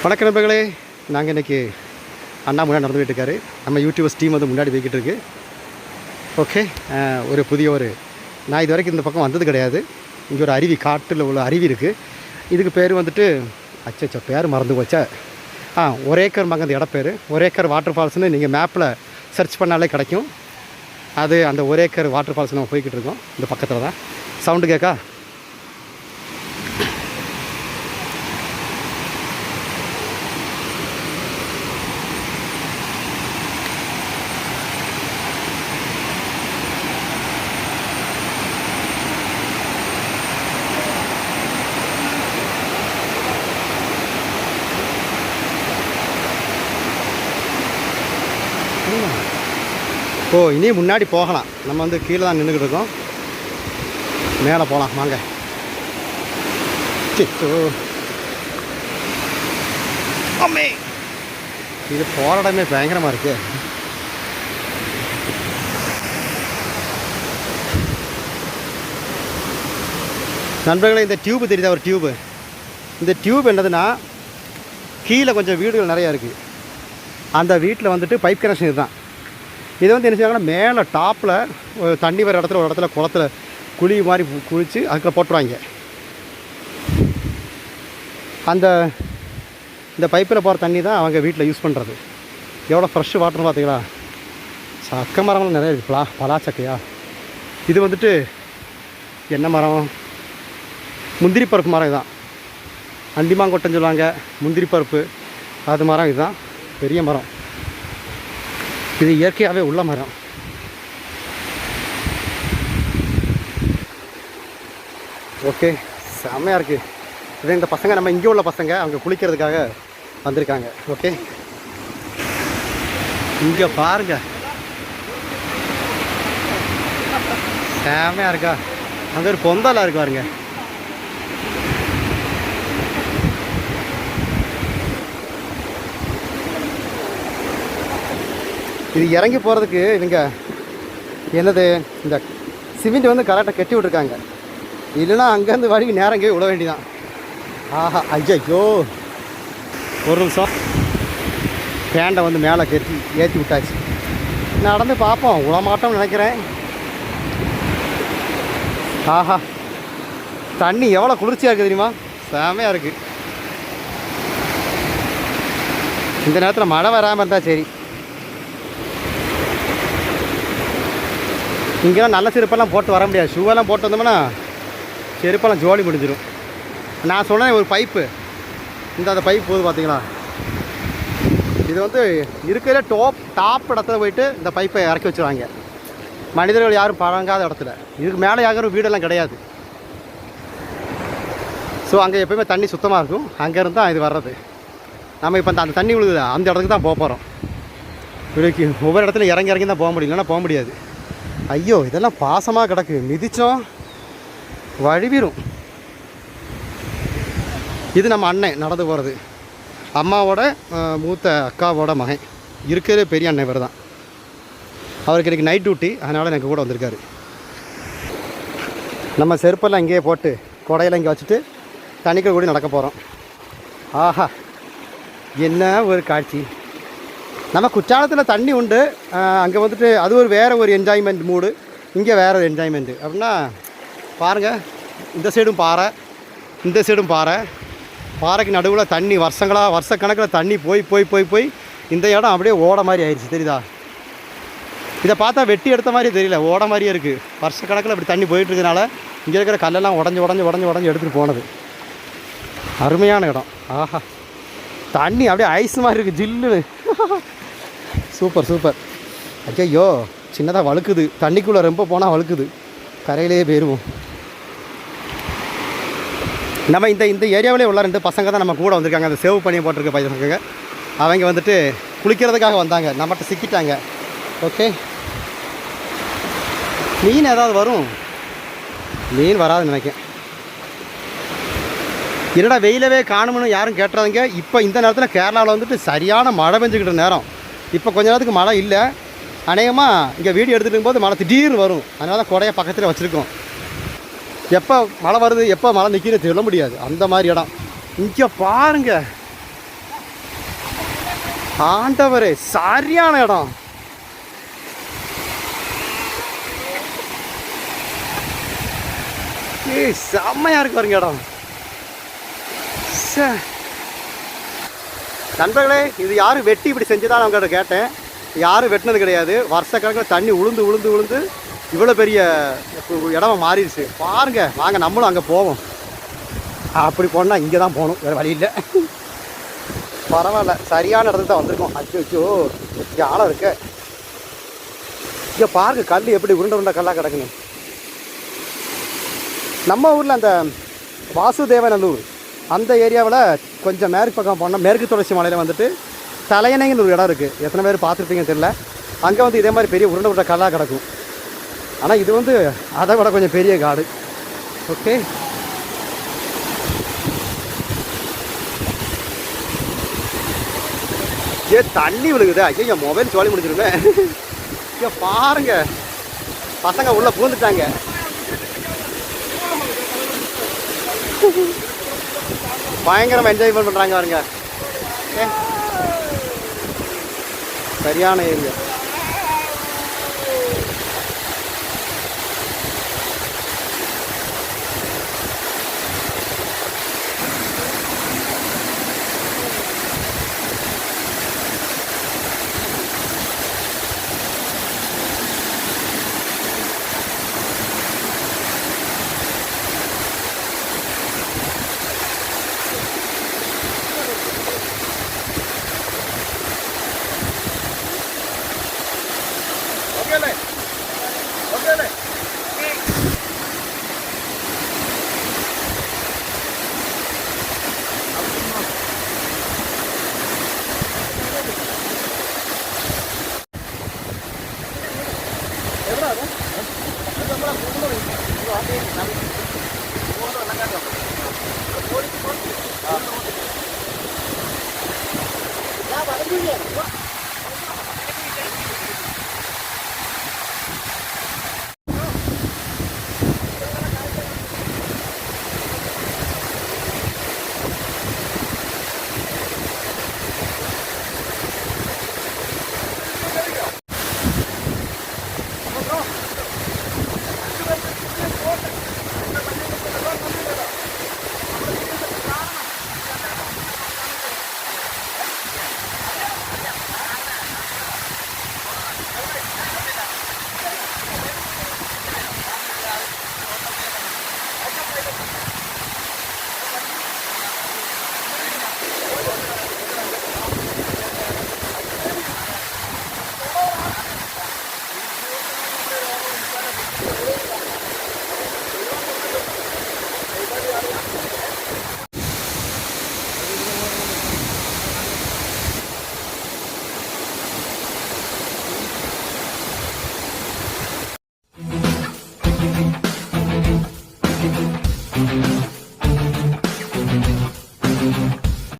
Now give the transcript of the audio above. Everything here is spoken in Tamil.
வணக்க நண்பர்களே, நாங்கள் இன்றைக்கி அண்ணா முன்னாடி நடந்து போயிட்டுருக்காரு. நம்ம யூடியூபர்ஸ் டீம் வந்து முன்னாடி போய்கிட்டு இருக்கு. ஓகே, நான் இது வரைக்கும் இந்த பக்கம் வந்தது கிடையாது. இங்கே ஒரு அருவி, காட்டில் உள்ள அருவி இருக்குது. இதுக்கு பேர் வந்துட்டு பேர் மறந்து போச்சா. ஒரேக்கர் மங்க அந்த இடம் பேர் ஒரேக்கர் வாட்டர் ஃபால்ஸ்னு நீங்கள் மேப்பில் சர்ச் பண்ணாலே கிடைக்கும். அது அந்த ஒரேக்கர் வாட்டர் ஃபால்ஸ் நம்ம போய்கிட்டு இருக்கோம். இந்த பக்கத்தில் தான். சவுண்டு கேட்கா? இனியும் முன்னாடி போகலாம். நம்ம வந்து கீழே தான் நின்றுக்கிட்டு இருக்கோம். மேலே போகலாம் வாங்க. அம்மே, இது போகிற இடமே பயங்கரமாக இருக்குது. நண்பர்களே, இந்த டியூப்பு தெரியுதா? ஒரு டியூப்பு. இந்த டியூப் என்னதுன்னா, கீழே கொஞ்சம் வீடுகள் நிறையா இருக்குது. அந்த வீட்டில் வந்துட்டு பைப் கனெக்ஷன் இதுதான். இது வந்து என்ன செய்வாங்கன்னா, மேலே டாப்பில் தண்ணி வர இடத்துல ஒரு இடத்துல குளத்தில் குழி மாதிரி குளித்து அதுக்குள்ள போட்டுருவாங்க. இந்த பைப்பில் போகிற தண்ணி தான் அவங்க வீட்டில் யூஸ் பண்ணுறது. எவ்வளோ ஃப்ரெஷ்ஷு வாட்டர்னு பார்த்தீங்களா? சக்க மரங்களும் நிறைய இருக்குது. பலாச்சக்கையா. இது வந்துட்டு என்ன மரம்? முந்திரி பருப்பு மரம். இதுதான் அண்டிமாங்கொட்டைன்னு சொல்லுவாங்க. முந்திரி பருப்பு அது மரம். இதுதான் பெரிய மரம். இது இயற்கையாகவே உள்ள மரம். ஓகே, செம்மையாக இருக்குது. இதே இந்த பசங்க, நம்ம இங்கே உள்ள பசங்க, அவங்க குளிக்கிறதுக்காக வந்திருக்காங்க. ஓகே, இங்கே பாருங்க, செம்மையாக இருக்கா? அங்கே ஒரு பொந்தலாக இருக்கு பாருங்க. இது இறங்கி போகிறதுக்கு இவங்க என்னது, இந்த சிமெண்ட் வந்து கரெக்டாக கட்டி விட்ருக்காங்க. இல்லைன்னா அங்கேருந்து வழி நேரம் இங்கே விட வேண்டியதான். ஆஹா, ஐயோ, ஒரு நிமிஷம். ஃபேண்டை வந்து மேலே ஏற்றி விட்டாச்சு. நடந்து பார்ப்போம். உளமாட்டோம்னு நினைக்கிறேன். ஆஹா, தண்ணி எவ்வளோ குளிர்ச்சியாக இருக்குது தெரியுமா? செமையாக இருக்குது. இந்த நேரத்தில் மழை வராமல் இருந்தால் சரி. இங்கெல்லாம் நல்ல செருப்பெல்லாம் போட்டு வர முடியாது. ஷூவெல்லாம் போட்டு வந்தோம்னா செருப்பெல்லாம் ஜோலி முடிஞ்சிடும். நான் சொன்னேன் ஒரு பைப்பு, அந்த பைப் போகுது பார்த்தீங்களா? இது வந்து இருக்கிற டாப் இடத்துல போயிட்டு இந்த பைப்பை இறக்கி வச்சுருவாங்க. மனிதர்கள் யாரும் பழங்காத இடத்துல. இதுக்கு மேலே யாரும் வீடெல்லாம் கிடையாது. ஸோ அங்கே எப்போயுமே தண்ணி சுத்தமாக இருக்கும். அங்கேருந்து தான் இது வர்றது. நம்ம இப்போ அந்த தண்ணி விழுகுது அந்த இடத்துக்கு தான் போக போகிறோம். இதுக்கு ஒவ்வொரு இடத்துல இறங்கி தான் போக முடியும், இல்லைன்னா போக முடியாது. ஐயோ, இதெல்லாம் பாசமாக கிடக்கு. மிதித்தோம் வழிவிடும். இது நம்ம அண்ணன் நடந்து போகிறது. அம்மாவோட மூத்த அக்காவோட மகன். இருக்கிற பெரிய அண்ணன் இவர் தான். அவருக்கு இன்றைக்கி நைட் டியூட்டி, அதனால் எனக்கு கூட வந்திருக்காரு. நம்ம செருப்பெல்லாம் இங்கேயே போட்டு கொடையெல்லாம் இங்கே வச்சுட்டு தண்ணிக்குள்ள கூடி நடக்க போகிறோம். ஆஹா, என்ன ஒரு காட்சி. நம்ம குற்றாலத்தில் தண்ணி உண்டு. அங்கே வந்துட்டு அது ஒரு வேறு ஒரு என்ஜாய்மெண்ட் மூடு. இங்கே வேறு ஒரு என்ஜாய்மெண்ட்டு. அப்படின்னா பாருங்கள், இந்த சைடும் பாறை, இந்த சைடும் பாறை. பாறைக்கு நடுவில் தண்ணி வருஷக்கணக்கில் தண்ணி போய் இந்த இடம் அப்படியே ஓட மாதிரி ஆயிடுச்சு. தெரியுதா? இதை பார்த்தா வெட்டி எடுத்த மாதிரி தெரியல, ஓட மாதிரியே இருக்குது. வருஷக்கணக்கில் அப்படி தண்ணி போயிட்டுருக்கனால இங்கே இருக்கிற கல்லெல்லாம் உடஞ்சி எடுத்துகிட்டு போனது. அருமையான இடம். ஆஹா, தண்ணி அப்படியே ஐஸ் மாதிரி இருக்குது, ஜில்லுன்னு. சூப்பர். ஐயோ, சின்னதாக வழுக்குது. தண்ணிக்குள்ளே ரொம்ப போனால் வழுக்குது. கரையிலேயே போயிடுவோம். நம்ம இந்த ஏரியாவிலே உள்ள 2 பசங்க தான் நம்ம கூட வந்திருக்காங்க. அந்த சேவ் பண்ணி போட்டிருக்க பசங்க. அவங்க வந்துட்டு குளிக்கிறதுக்காக வந்தாங்க. நம்மகிட்ட சிக்கிட்டாங்க. ஓகே, மீன் ஏதாவது வரும்? மீன் வராதுன்னு நினைக்கிறேன். என்னடா வெயிலவே காணும்னு யாரும் கேட்டுறாதீங்க. இப்போ இந்த நேரத்தில் கேரளாவில் வந்துட்டு சரியான மழை பெஞ்சுக்கிட்ட நேரம். இப்போ கொஞ்ச நேரத்துக்கு மழை இல்லை. அநேகமாக இங்கே வீடியோ எடுத்துகிட்டு இருக்கும்போது மழை திடீர்னு வரும். அதனால தான் கொடையை பக்கத்தில் வச்சுருக்கோம். எப்போ மழை வருது எப்போ மழை நிற்கிது சொல்ல முடியாது. அந்த மாதிரி இடம். இங்கே பாருங்க, ஆண்டவரே, சரியான இடம். செம்மையா இருக்கு பாருங்க இடம். நண்பர்களே, இது யாரும் வெட்டி இப்படி செஞ்சுதான் அவங்ககிட்ட கேட்டேன். யாரும் வெட்டினது கிடையாது. வருஷ கணக்கில் தண்ணி உளுந்து உளுந்து உளுந்து இவ்வளோ பெரிய இடமா மாறிடுச்சு பாருங்க. வாங்க நம்மளும் அங்கே போவோம். அப்படி போனால் இங்கே தான் போகணும், வேறு வழி இல்லை. பரவாயில்ல, சரியான இடத்துல தான் வந்திருக்கோம். அச்சோ, இங்கே ஆழம் இருக்கு. இங்கே பாருங்க கல் எப்படி உருண்டை உருண்டை கல்லாக கிடக்குங்க. நம்ம ஊரில் அந்த வாசுதேவநல்லூர் அந்த ஏரியாவில் கொஞ்சம் மேற்கு பக்கம் போனால் மேற்கு தொடர்ச்சி மலையில் வந்துட்டு தலையணைன்னு ஒரு இடம் இருக்குது. எத்தனை பேர் பார்த்துருப்பீங்கன்னு தெரியல. அங்கே வந்து இதே மாதிரி பெரிய உருண்டை உருண்டை கல்லாக கிடக்கும். ஆனால் இது வந்து அதை விட கொஞ்சம் பெரிய காடு. ஓகே, தண்ணி விழுகுது. ஐயோ, மொபைல் சோழி முடிச்சிருமே. ஐயோ பாருங்க, பசங்க உள்ளே பூந்துட்டாங்க. பயங்கரமாக என்ஜாய்மெண்ட் பண்ணுறாங்க பாருங்க. சரியான ஏரியா. Ya,